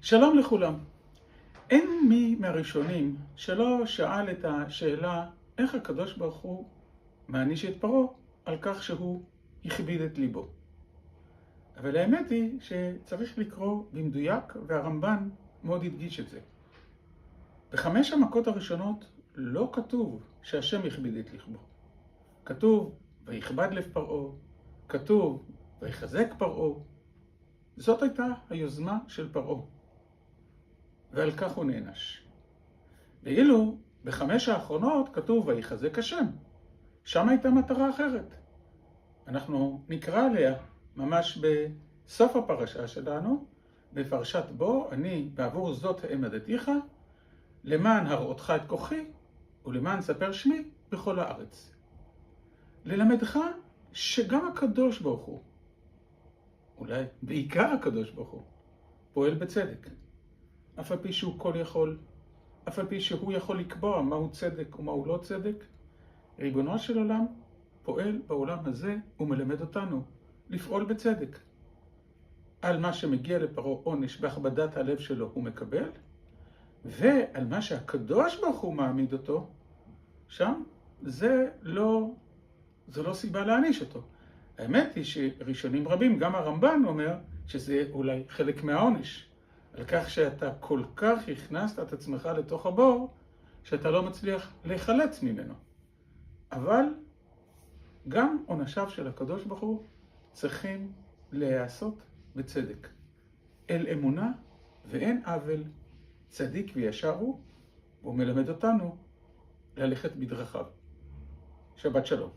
שלום לכולם. אין מי מהראשונים שלא שאל את השאלה איך הקדוש ברוך הוא מעניש את פרעה על כך שהוא הכביד את ליבו. אבל האמת היא שצריך לקרוא במדויק, והרמב"ן מאוד הדגיש את זה. בחמש המכות הראשונות לא כתוב שהשם הכביד את ליבו. כתוב ויכבד לב פרעה, כתוב ויחזק פרעה. זאת הייתה היוזמה של פרעה, ועל כך הוא נענש. ואילו בחמש האחרונות כתוב ויחזק השם. שם הייתה מטרה אחרת. אנחנו נקרא עליה ממש בסוף הפרשה שלנו, בפרשת בו, אני בעבור זאת העמדתיך, למען הראותך את כוחי, ולמען ספר שמי בכל הארץ. ללמדך שגם הקדוש ברוך הוא, אולי בעיקר הקדוש ברוך הוא, פועל בצדק. אף על פי שהוא כל יכול, אף על פי שהוא יכול לקבוע מהו צדק ומהו לא צדק, ריבונו של עולם פועל בעולם הזה ומלמד אותנו לפעול בצדק. על מה שמגיע לפרעה עונש בהכבדת הלב שלו הוא מקבל, ועל מה שהקדוש ברוך הוא מעמיד אותו, שם זה לא סיבה להעניש אותו. האמת היא שראשונים רבים, גם הרמב"ן אומר שזה אולי חלק מהעונש. על כך שאתה כל כך הכנסת את עצמך לתוך הבור, שאתה לא מצליח להיחלץ ממנו. אבל גם עונשיו של הקדוש ברוך הוא צריכים להיעשות בצדק. אל אמונה ואין עוול, צדיק וישר הוא, והוא מלמד אותנו ללכת בדרכיו. שבת שלום.